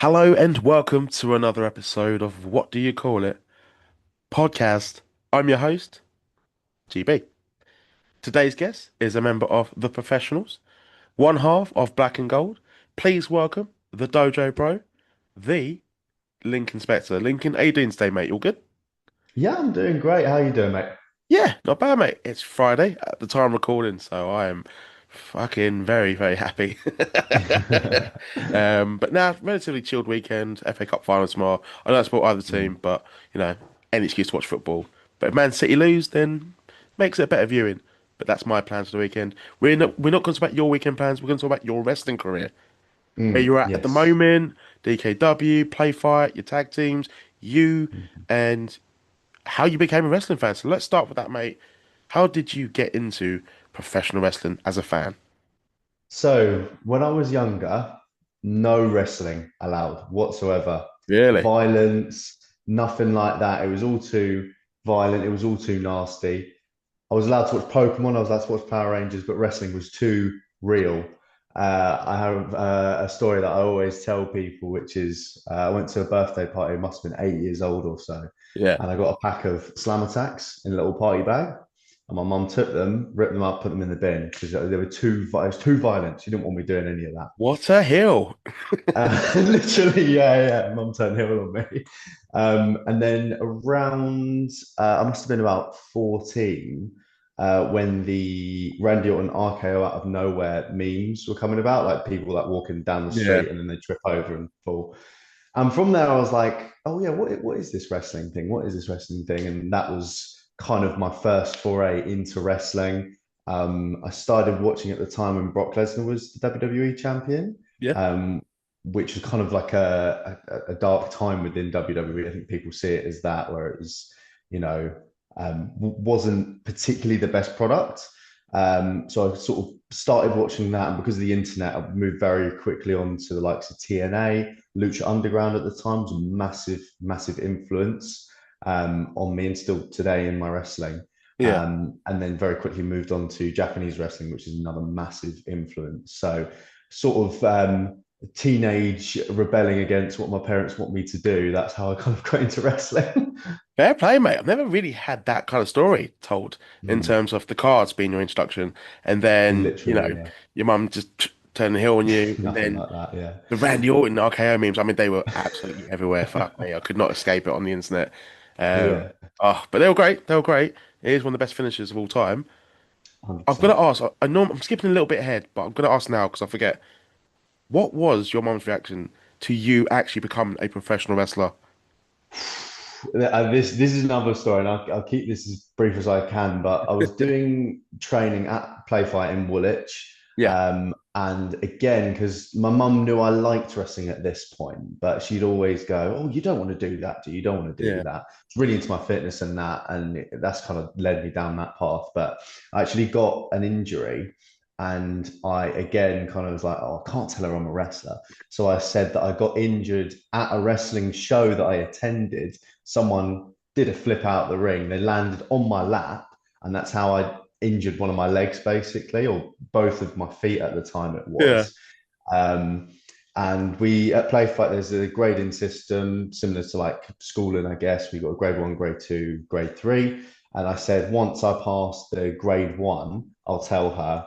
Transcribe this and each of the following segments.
Hello and welcome to another episode of What Do You Call It? Podcast. I'm your host, GB. Today's guest is a member of The Professionals, one half of Black and Gold. Please welcome the Dojo Bro, the Lincoln Spectre. Lincoln, how you doing today, mate? You all good? Yeah, I'm doing great. How you doing, mate? Yeah, not bad, mate. It's Friday at the time of recording, so I am fucking very, very happy. But now, relatively chilled weekend. FA Cup final tomorrow. I don't support either Mm. team, but any excuse to watch football. But if Man City lose, then makes it a better viewing. But that's my plans for the weekend. We're not going to talk about your weekend plans. We're going to talk about your wrestling career, where you're at the Yes. moment, DKW, Play Fight, your tag teams, you, and how you became a wrestling fan. So let's start with that, mate. How did you get into professional wrestling as a fan? So, when I was younger, no wrestling allowed whatsoever. Really? Violence, nothing like that. It was all too violent. It was all too nasty. I was allowed to watch Pokemon. I was allowed to watch Power Rangers, but wrestling was too real. I have a story that I always tell people, which is I went to a birthday party. I must have been 8 years old or so, Yeah. and I got a pack of Slam Attacks in a little party bag. And my mum took them, ripped them up, put them in the bin because they were it was too violent. She didn't want me doing any of that. What a hill. Literally, yeah. Mum turned heel on me. And then around, I must have been about 14 when the Randy Orton RKO out of nowhere memes were coming about, like people like walking down the Yeah. street and then they trip over and fall. And from there, I was like, oh, yeah, what is this wrestling thing? What is this wrestling thing? And that was kind of my first foray into wrestling. I started watching at the time when Brock Lesnar was the WWE champion. Yeah. Um, which was kind of like a dark time within WWE. I think people see it as that, where it was, you know, wasn't particularly the best product. So I sort of started watching that, and because of the internet, I moved very quickly on to the likes of TNA, Lucha Underground at the time was a massive, massive influence on me, and still today in my wrestling. Yeah. And then very quickly moved on to Japanese wrestling, which is another massive influence. So sort of teenage rebelling against what my parents want me to do. That's how I kind of got into wrestling. Fair play, mate. I've never really had that kind of story told in Mm. terms of the cards being your introduction, and then, Literally, yeah. your mum just turned the heel on you, and Nothing then like that, yeah. the Randy Orton RKO memes. I mean, they were absolutely everywhere. Fuck me. I could not escape it on the internet. Um, Yeah, but they were great. They were great. It is one of the best finishes of all time. I've got 100%. to ask, I know I'm skipping a little bit ahead, but I'm going to ask now because I forget. What was your mum's reaction to you actually becoming a professional wrestler? This is another story, and I'll keep this as brief as I can. But I was doing training at Play Fight in Woolwich, Yeah. and again, because my mum knew I liked wrestling at this point, but she'd always go, "Oh, you don't want to do that, do you? You don't want to do Yeah. that." It's really into my fitness and that, and that's kind of led me down that path. But I actually got an injury. And I again kind of was like, oh, I can't tell her I'm a wrestler. So I said that I got injured at a wrestling show that I attended. Someone did a flip out the ring. They landed on my lap, and that's how I injured one of my legs, basically, or both of my feet at the time. It Yeah. was. Um, and we at Playfight, there's a grading system similar to like schooling, I guess. We got a grade one, grade two, grade three. And I said, once I pass the grade one, I'll tell her.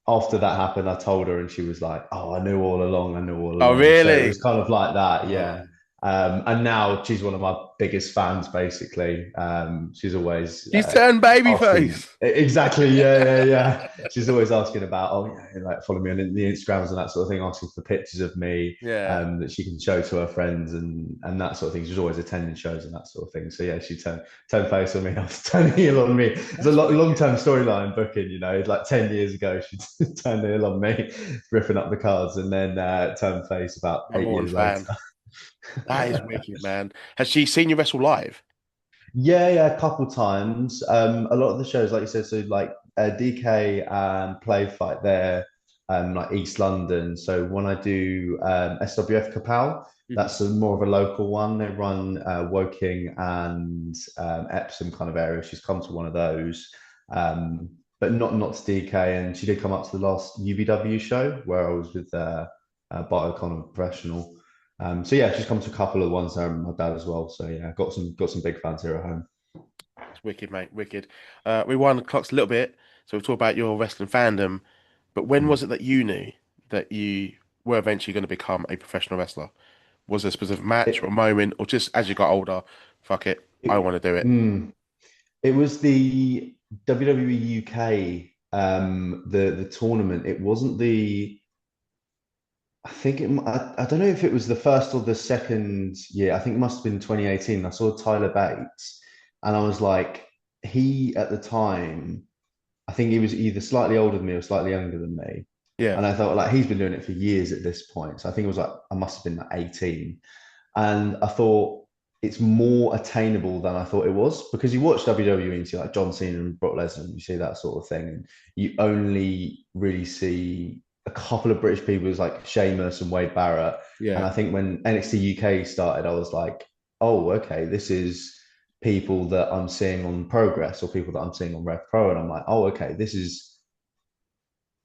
After that happened, I told her, and she was like, "Oh, I knew all along. I knew all Oh, along." So it was really? kind of like that, yeah. Oh, And now she's one of my biggest fans, basically. She's always she's turned asking babyface. exactly, yeah. She's always asking about, oh yeah, like follow me on the Instagrams and that sort of thing, asking for pictures of me Yeah. that she can show to her friends and that sort of thing. She's always attending shows and that sort of thing. So yeah, she turned face on me after turning heel on me. It's a That's long wicked. term storyline booking, like 10 years ago, she turned heel on me, ripping up the cards, and then turned face about I'm eight all a years later. fan. That is wicked, man. Has she seen you wrestle live? Yeah, a couple times. A lot of the shows, like you said, so like DK and Play Fight there, like East London. So when I do SWF Kapow, Mhm. that's more of a local one. They run Woking and Epsom kind of area. She's come to one of those, but not to DK. And she did come up to the last UBW show where I was with Biocon Professional. So yeah, just come to a couple of the ones there, my dad as well. So yeah, got some big fans here at home. It's wicked, mate, wicked. We wind the clocks a little bit, so we'll talk about your wrestling fandom. But when was Mm. it that you knew that you were eventually going to become a professional wrestler? Was there a specific match or a It, moment, or just as you got older, fuck it, I it, want to do it? mm, it was the WWE UK, the tournament. It wasn't the. I think I don't know if it was the first or the second year. I think it must have been 2018. I saw Tyler Bates, and I was like, he at the time, I think he was either slightly older than me or slightly younger than me. Yeah, And I thought like he's been doing it for years at this point. So I think it was like I must have been like 18. And I thought it's more attainable than I thought it was because you watch WWE and you see like John Cena and Brock Lesnar, and you see that sort of thing, and you only really see a couple of British people like Sheamus and Wade Barrett. And yeah. I think when NXT UK started, I was like, oh, okay, this is people that I'm seeing on Progress or people that I'm seeing on Rev Pro, and I'm like, oh, okay,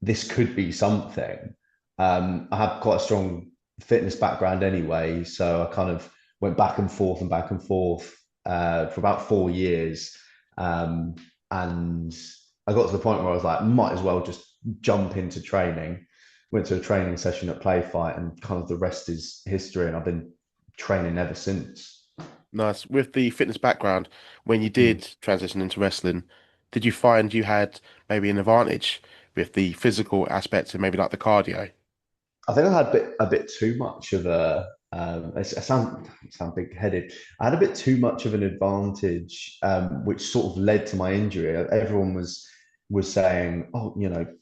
this could be something. I have quite a strong fitness background anyway, so I kind of went back and forth for about 4 years, um, and I got to the point where I was like, might as well just jump into training. Went to a training session at Play Fight, and kind of the rest is history. And I've been training ever since. Nice. With the fitness background, when you Mm. did transition into wrestling, did you find you had maybe an advantage with the physical aspects and maybe like the cardio? I think I had a bit too much of a. I sound big headed. I had a bit too much of an advantage, which sort of led to my injury. Everyone was saying, "Oh,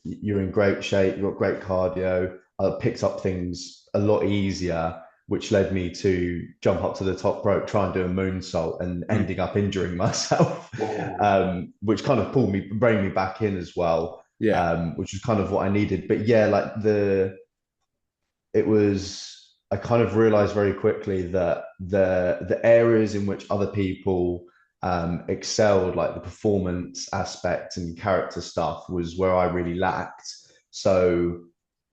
you're in great shape. You've got great cardio." I picked up things a lot easier, which led me to jump up to the top rope, try and do a moonsault, and Mm. ending up injuring myself, Whoa. which kind of bring me back in as well, Yeah. which was kind of what I needed. But yeah, like it was I kind of realized very quickly that the areas in which other people excelled, like the performance aspect and character stuff, was where I really lacked. So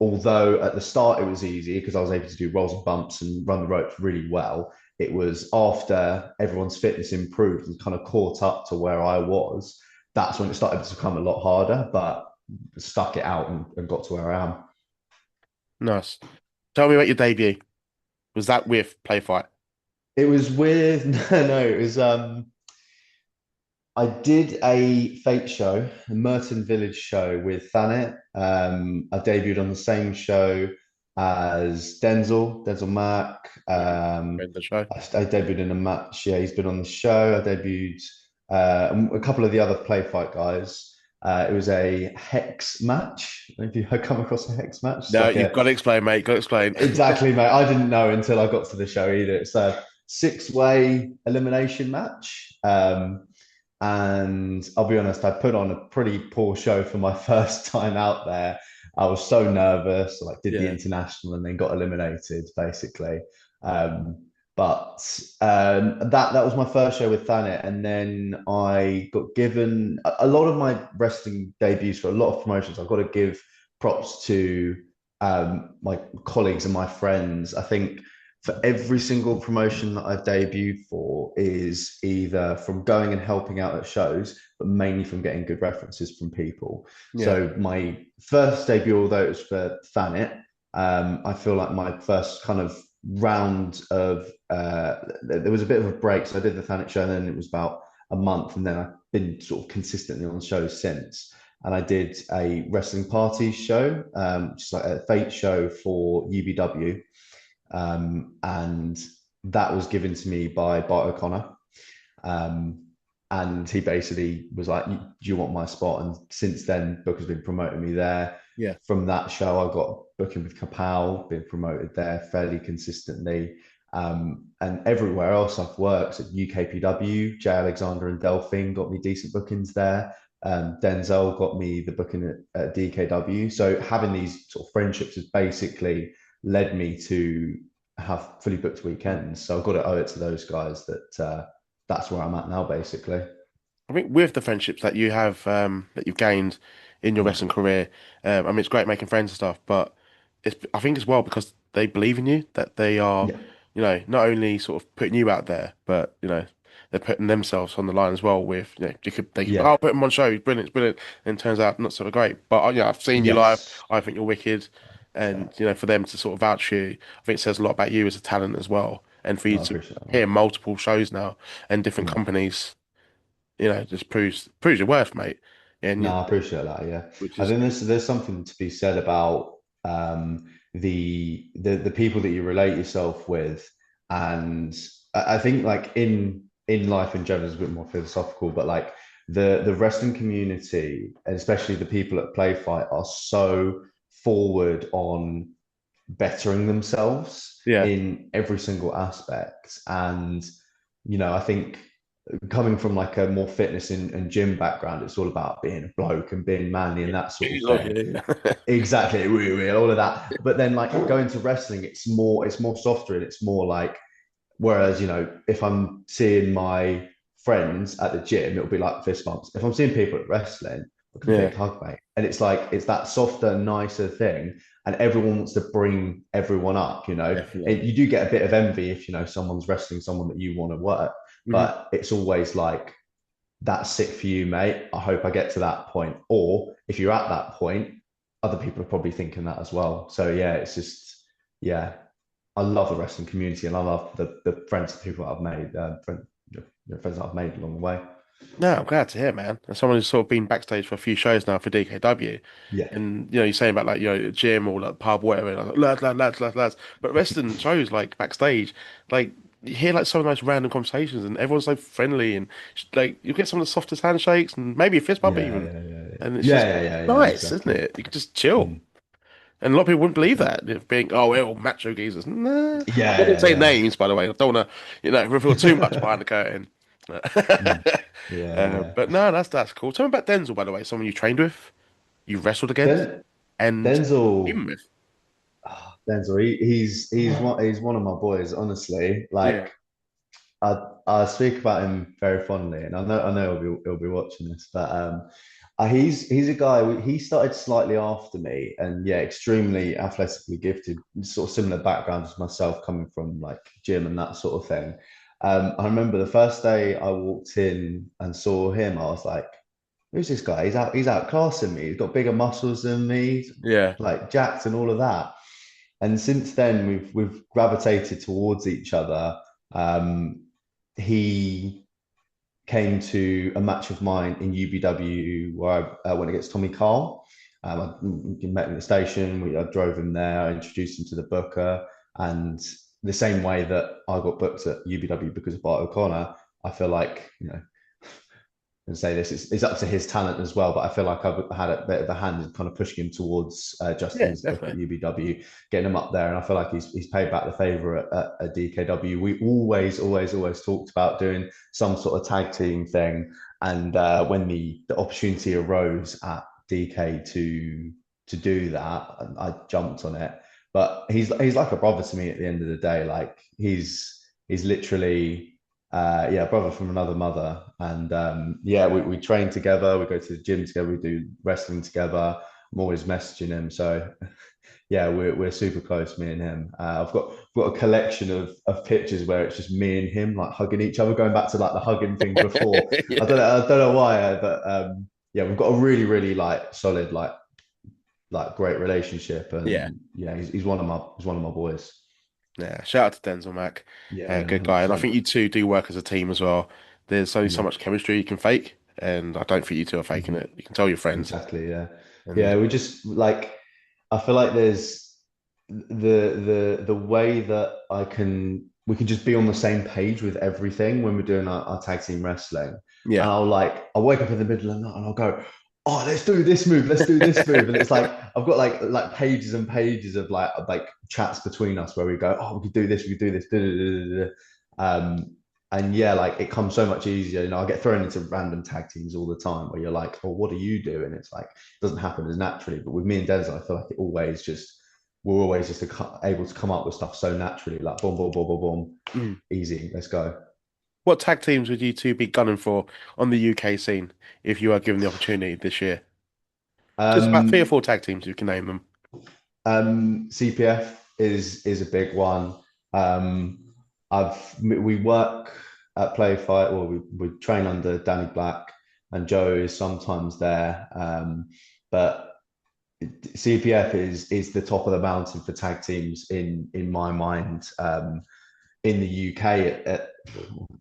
although at the start it was easy because I was able to do rolls and bumps and run the ropes really well, it was after everyone's fitness improved and kind of caught up to where I was, that's when it started to become a lot harder, but stuck it out and got to where I am. Nice. Tell me about your debut. Was that with Play Fight? It was with no, it was I did a fake show, a Merton Village show with Thanet. I debuted on the same show as Denzel Mack. Yeah. Friend of the show. I debuted in a match. Yeah, he's been on the show. I debuted a couple of the other play fight guys. It was a hex match. Have you come across a hex match? It's No, like you've a got to explain, mate. Got to explain. exactly, mate. I didn't know until I got to the show either. It's a six-way elimination match. And I'll be honest, I put on a pretty poor show for my first time out there. I was so nervous, like did the Yeah. international and then got eliminated basically. But that was my first show with Thanet, and then I got given a lot of my wrestling debuts for a lot of promotions. I've got to give props to my colleagues and my friends. I think for every single promotion that I've debuted for is either from going and helping out at shows, but mainly from getting good references from people. Yeah. So my first debut, although it was for Thanet, I feel like my first kind of round of there was a bit of a break. So I did the Thanet show, and then it was about a month, and then I've been sort of consistently on shows since. And I did a wrestling party show, just like a fate show for UBW, and that was given to me by Bart O'Connor. Um, and he basically was like, "Do you want my spot?" And since then, Booker's been promoting me there. Yeah. From that show, I got booking with Kapow, been promoted there fairly consistently. And everywhere else I've worked at UKPW, J. Alexander and Delphine got me decent bookings there. Denzel got me the booking at DKW. So having these sort of friendships has basically led me to have fully booked weekends. So I've got to owe it to those guys that that's where I'm at now, basically. I think with the friendships that you have, that you've gained in your Mm. wrestling career, I mean, it's great making friends and stuff, but I think as well because they believe in you, that they are, Yeah. not only sort of putting you out there, but they're putting themselves on the line as well. With they could Yeah. I'll put them on show, brilliant, it's brilliant, and it turns out not so great. But I've seen you live. Yes. I think you're wicked, and for them to sort of vouch for you, I think it says a lot about you as a talent as well, and for you I to appreciate that, man. hear multiple shows now and different Mm. companies, just proves your worth, mate. And No, I appreciate that. Yeah, which I is think there's something to be said about the people that you relate yourself with, and I think like in life in general is a bit more philosophical, but like the wrestling community, and especially the people at Play Fight, are so forward on bettering themselves yeah, in every single aspect, and I think coming from like a more fitness and gym background, it's all about being a bloke and being manly yeah, and that sort of oh, thing. yeah, yeah. Exactly, all of that. But then like going to wrestling, it's more softer and it's more like whereas, if I'm seeing my friends at the gym, it'll be like fist bumps. If I'm seeing people at wrestling, like a Yeah, big hug, mate. And it's like it's that softer, nicer thing. And everyone wants to bring everyone up, definitely. And you do get a bit of envy if someone's wrestling someone that you want to work. Hmm. But it's always like that's sick for you, mate. I hope I get to that point. Or if you're at that point, other people are probably thinking that as well. So yeah, it's just yeah, I love the wrestling community and I love the friends, the people that I've made, friends that I've made along the way. No, I'm glad to hear, man. As someone who's sort of been backstage for a few shows now for DKW, Yeah, and you're saying about like gym or like pub, whatever, and I was like, lads. But wrestling shows like backstage, like you hear like some of those random conversations, and everyone's so friendly, and like you get some of the softest handshakes, and maybe a fist bump yeah, even, yeah, yeah, yeah, and it's yeah, just yeah, yeah, yeah, nice, isn't exactly. it? You can just chill. Mm. And a lot of people wouldn't believe that, being, oh, we're all macho geezers. Nah, I Yeah, wouldn't yeah, say yeah. names, by the way. I don't want to, reveal too much behind the curtain. Mm. Yeah, yeah. But no, that's cool. Tell me about Denzel, by the way. Someone you trained with, you wrestled against, Den and Denzel, even with. Denzel, he's one of my boys, honestly. Yeah, Like I speak about him very fondly, and I know he'll be watching this, but he's a guy. He started slightly after me, and yeah, extremely athletically gifted, sort of similar background as myself, coming from like gym and that sort of thing. I remember the first day I walked in and saw him, I was like, "Who's this guy? He's outclassing me. He's got bigger muscles than me, he's, yeah, like jacked and all of that." And since then, we've gravitated towards each other. Um, he came to a match of mine in UBW where I went against Tommy Carl. I met him at the station. I drove him there. I introduced him to the booker, and the same way that I got booked at UBW because of Bart O'Connor, I feel like and say this, it's up to his talent as well. But I feel like I've had a bit of a hand in kind of pushing him towards yeah, Justin's book at definitely. UBW, getting him up there. And I feel like he's paid back the favour at DKW. We always talked about doing some sort of tag team thing. And when the opportunity arose at DK to do that, I jumped on it. But he's like a brother to me at the end of the day. Like he's literally yeah, brother from another mother. And yeah, we train together, we go to the gym together, we do wrestling together. I'm always messaging him. So yeah, we're super close, me and him. I've got a collection of pictures where it's just me and him like hugging each other, going back to like the hugging thing before. Yeah, I don't know why, but yeah, we've got a really like solid like great relationship, yeah, and yeah, he's one of my boys. yeah. Shout out to Denzel Mac, Yeah, yeah, good guy, and I 100%. think you two do work as a team as well. There's only so Yeah. much chemistry you can fake, and I don't think you two are faking Mhm. it. You can tell your friends, Exactly. Yeah. and Yeah. We just like, I feel like there's the way that we can just be on the same page with everything when we're doing our tag team wrestling. And yeah, I'll wake up in the middle of the night and I'll go, oh, let's do this move, let's do this move. And it's like, I've got like pages and pages of like chats between us where we go, oh, we could do this, we could do this. Da, da, da, da, da. And yeah, like it comes so much easier. I get thrown into random tag teams all the time where you're like, oh, what do you do? And it's like, it doesn't happen as naturally. But with me and Denzel, I feel like we're always just able to come up with stuff so naturally, like boom, boom, boom, boom, boom, mm. easy, let's go. What tag teams would you two be gunning for on the UK scene if you are given the opportunity this year? Just about three or Um, four tag teams, you can name them. CPF is a big one. We work at Play Fight, or we train under Danny Black, and Joe is sometimes there. But CPF is the top of the mountain for tag teams in my mind. In the UK,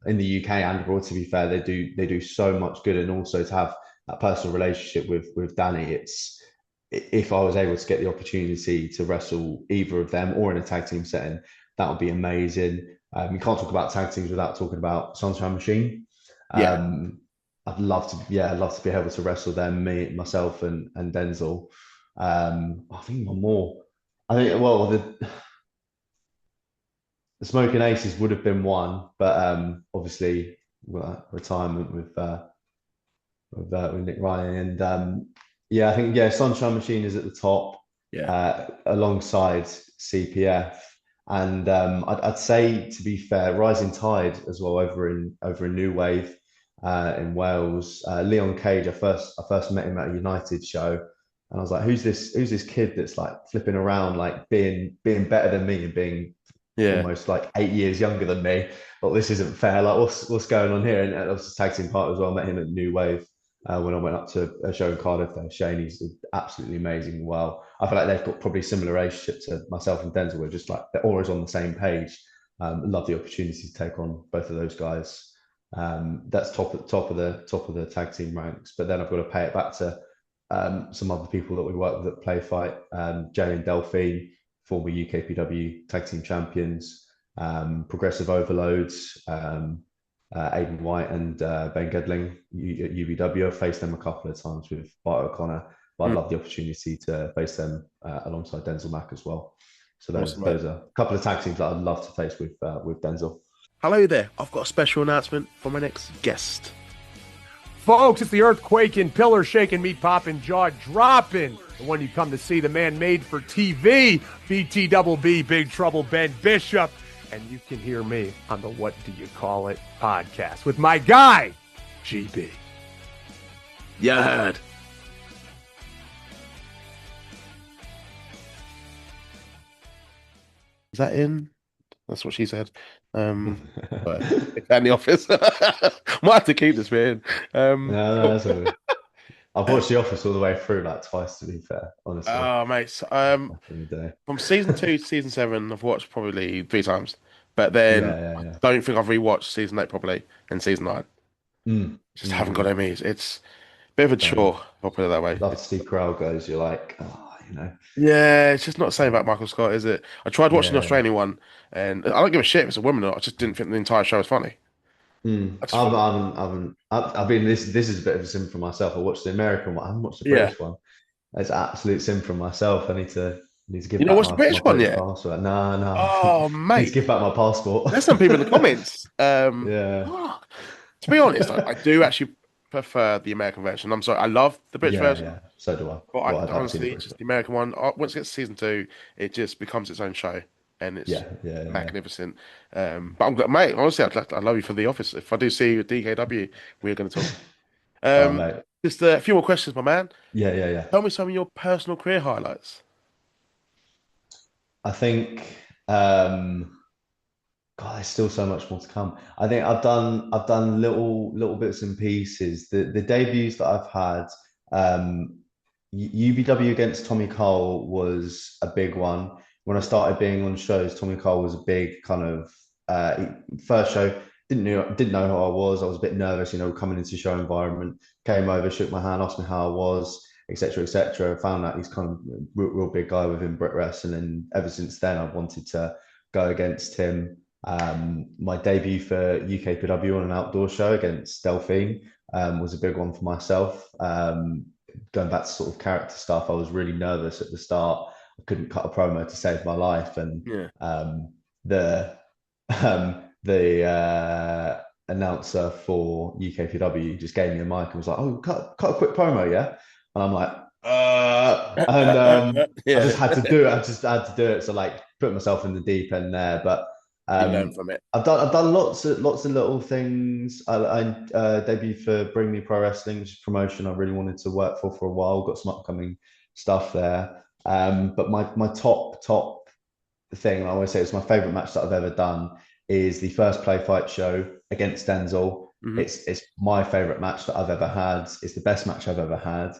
in the UK and abroad, to be fair, they do so much good, and also to have that personal relationship with Danny. It's if I was able to get the opportunity to wrestle either of them or in a tag team setting, that would be amazing. You can't talk about tag teams without talking about Sunshine Machine. Yeah, I'd love to be able to wrestle them, myself, and Denzel. I think one more. I think well, the Smoking Aces would have been one, but obviously retirement with Nick Ryan, and yeah, I think Sunshine Machine is at the top yeah. alongside CPF, and I'd say, to be fair, Rising Tide as well over in New Wave in Wales. Leon Cage, I first met him at a United show, and I was like, who's this kid that's like flipping around, like being better than me and being Yeah. almost like 8 years younger than me. Well, this isn't fair. Like, what's going on here? And I was a tag team partner as well. I met him at New Wave when I went up to a show in Cardiff there. Shane, he's absolutely amazing. Well, I feel like they've got probably similar relationship to myself and Denzel. We're just like they're always on the same page. Love the opportunity to take on both of those guys. That's top of the tag team ranks. But then I've got to pay it back to some other people that we work with at Play Fight. Jay and Delphine, former UKPW tag team champions, progressive overloads, Aiden White and Ben Gedling at UBW. I've faced them a couple of times with Bart O'Connor, but I'd Mm, love the opportunity to face them alongside Denzel Mack as well. So those awesome, mate. those are a couple of tag teams that I'd love to face with Denzel. Hello there. I've got a special announcement for my next guest. Folks, it's the earthquake and pillar shaking, meat popping, jaw dropping. The one you come to see, the man made for TV, BT Double B, Big Trouble Ben Bishop. And you can hear me on the What Do You Call It podcast with my guy, GB. You heard. Is that in? That's what she said. But it's in the office. Might have to keep this bit in. No, that's all good. I've watched The Office all the way through like twice, to be fair, honestly, Oh, mate. So, back in the day. from season 2 to season 7, I've watched probably 3 times. But Yeah, then yeah, I yeah. don't think I've rewatched season 8 properly and season 9. Mm, Just haven't got mm, any. It's a bit of a fair enough. chore, I'll put it that way. Love to see Corral goes. You're like, Yeah, it's just not the same about Michael Scott, is it? I tried watching the yeah. Australian one, and I don't give a shit if it's a woman or not. I just didn't think the entire show was funny. I just thought, I mean, this is a bit of a sin for myself. I watched the American one. I haven't watched the yeah. British one. It's an absolute sin for myself. I need to give You know back what's the my British one British yet? passport. No, no, I Oh, need to mate. give back my passport. There's some people in the comments. Yeah, Oh, to be honest, I do actually prefer the American version. I'm sorry, I love the British yeah, version, yeah. So do I. but Well, I I'd absolutely honestly, agree. just the American one, once it gets to season 2, it just becomes its own show, and it's Yeah, yeah, yeah. magnificent. But I'm glad, mate. Honestly, I love you for The Office. If I do see you at DKW, we're going to talk. Oh, Um, mate. just a few more questions, my man. Yeah, yeah, yeah. Tell me some of your personal career highlights. I think. God, there's still so much more to come. I think I've done little bits and pieces. The debuts that I've had, UBW against Tommy Cole was a big one. When I started being on shows, Tommy Cole was a big kind of first show. Didn't know who I was. I was a bit nervous, coming into show environment. Came over, shook my hand, asked me how I was, etc., etc. Found out he's kind of a real big guy within Brit Wrestling, and ever since then, I've wanted to go against him. My debut for UKPW on an outdoor show against Delphine was a big one for myself. Going back to sort of character stuff, I was really nervous at the start. I couldn't cut a promo to save my life, and Yeah. the the announcer for UKPW just gave me a mic and was like, "Oh, cut a quick promo, yeah." And I'm like, and I Yeah, just had to do it. I just had to do it. So like, put myself in the deep end there, but. you learn Um, from it. I've done lots of little things. I debuted for Bring Me Pro Wrestling, which is a promotion I really wanted to work for a while. Got some upcoming stuff there. But my top thing, and I always say it's my favorite match that I've ever done, is the first play fight show against Denzel. Hmm. It's my favorite match that I've ever had. It's the best match I've ever had.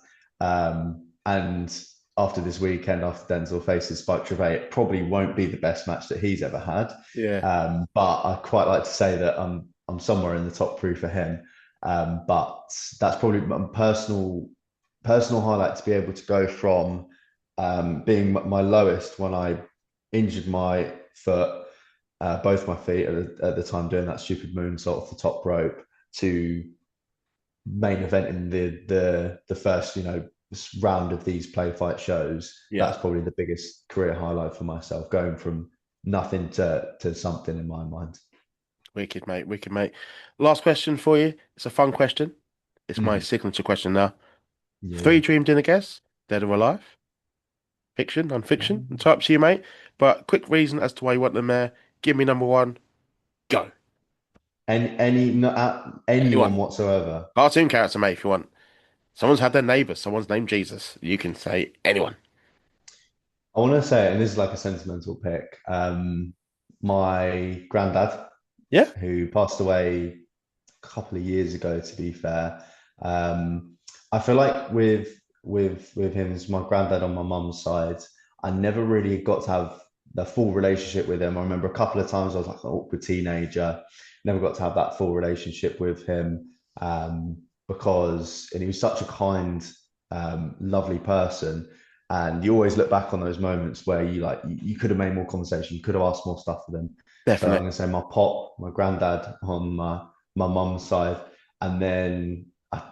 And after this weekend, after Denzel faces Spectre, it probably won't be the best match that he's ever had. Yeah, But I quite like to say that I'm somewhere in the top three for him. But that's probably my personal highlight, to be able to go from being my lowest when I injured my foot, both my feet at the time, doing that stupid moonsault off the top rope, to main event in the first round of these play fight shows. yeah. That's probably the biggest career highlight for myself, going from nothing to something in my mind. Wicked, mate. Wicked, mate. Last question for you. It's a fun question. It's my Mm. signature question now. Three Yeah. dream dinner guests, dead or alive, fiction, non-fiction, and type to you, mate. But quick reason as to why you want them there. Give me number one. Go. Any not Anyone. anyone whatsoever. Cartoon character, mate, if you want. Someone's had their neighbour. Someone's named Jesus. You can say anyone. I want to say, and this is like a sentimental pick. My granddad, Yeah, who passed away a couple of years ago, to be fair. I feel like with him, as my granddad on my mum's side, I never really got to have the full relationship with him. I remember a couple of times I was like an awkward teenager, never got to have that full relationship with him, and he was such a kind, lovely person. And you always look back on those moments where you could have made more conversation, you could have asked more stuff of them. So I'm definitely. going to say my pop, my granddad on my mum's side, and then to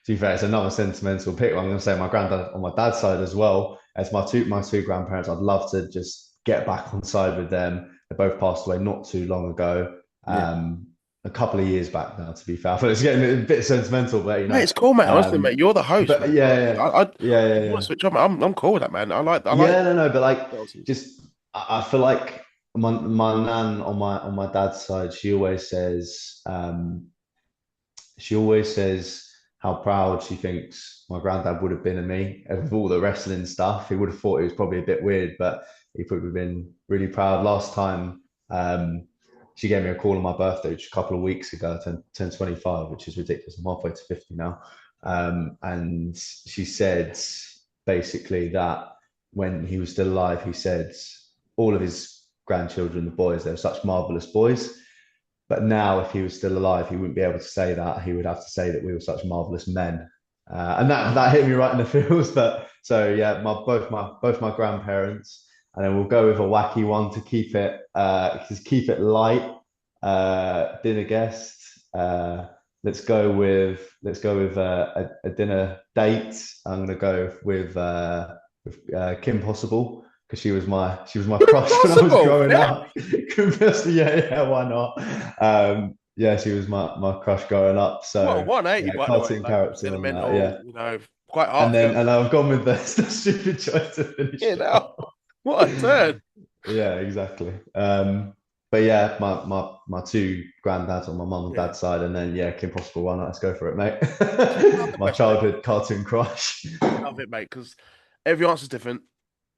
be fair, it's another sentimental pick. I'm going to say my granddad on my dad's side as well. As my two grandparents, I'd love to just get back on side with them. They both passed away not too long ago, Yeah. a couple of years back now. To be fair, but it's getting a bit sentimental, but Mate, it's cool, mate. Honestly, mate, you're the host, but mate. yeah, Honestly, yeah, I yeah, yeah, you want to yeah. switch on, mate? I'm cool with that, man. I like Yeah, no, but like, Chelsea's. just I feel like my nan on my dad's side, she always says how proud she thinks my granddad would have been of me, and with all the wrestling stuff. He would have thought it was probably a bit weird, but he would have been really proud. Last time, she gave me a call on my birthday just a couple of weeks ago, 10/25, which is ridiculous. I'm halfway to 50 now. And she said basically that when he was still alive, he said all of his grandchildren, the boys, they were such marvelous boys. But now, if he was still alive, he wouldn't be able to say that. He would have to say that we were such marvelous men, and that hit me right in the feels. But so yeah, both my grandparents, and then we'll go with a wacky one to keep it light. Dinner guest. Let's go with a dinner date. I'm gonna go with Kim Possible, because she was my crush when I was Impossible. growing Yeah. up. Yeah, why not? Yeah, she was my crush growing up. Well, So 180, yeah, by the way. cartoon Like character on that. sentimental, Yeah, quite and then heartfelt. I've gone with the stupid choice to finish Yeah, it now. off. What a turn. Yeah, exactly. But yeah, my two granddads on my mum and Yeah. dad's side, and then yeah, Kim Possible. Why not? Let's go for it, Love mate. the My question, mate. childhood cartoon crush. Love it, mate, because every answer's different.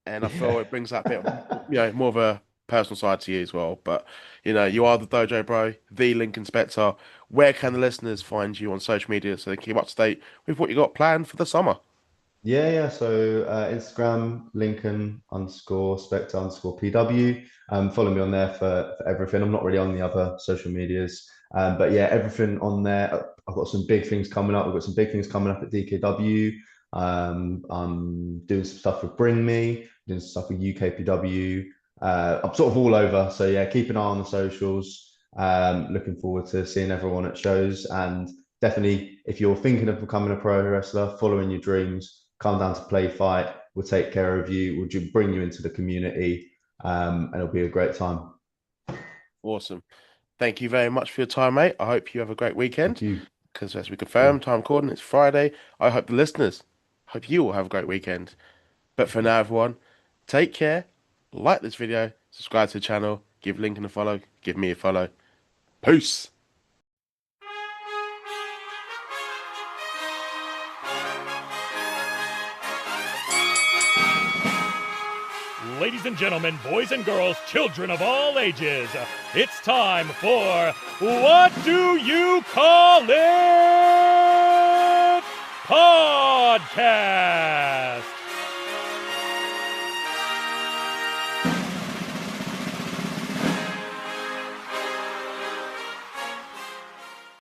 And I feel Yeah. it brings that bit of, more of a personal side to you as well. But, you are the Dojo Bro, the Lincoln Spectre. Where can the listeners find you on social media so they can keep up to date with what you got planned for the summer? Yeah. So Instagram, Lincoln underscore Spectre underscore PW. Follow me on there for everything. I'm not really on the other social medias. But yeah, everything on there. I've got some big things coming up. We've got some big things coming up at DKW. I'm doing some stuff with Bring Me, doing some stuff with UKPW. I'm sort of all over. So yeah, keep an eye on the socials. Looking forward to seeing everyone at shows, and definitely, if you're thinking of becoming a pro wrestler, following your dreams, come down to Play Fight. We'll take care of you. We'll bring you into the community, and it'll be a great time. Awesome. Thank you very much for your time, mate. I hope you have a great Thank weekend you. because, as we Yeah. confirmed, time recording, it's Friday. I hope the listeners, hope you all have a great weekend. But for now, everyone, take care, like this video, subscribe to the channel, give Lincoln a follow, give me a follow. Peace. ladies and gentlemen, boys and girls, children of all ages, it's time for What Do You Call It? Podcast.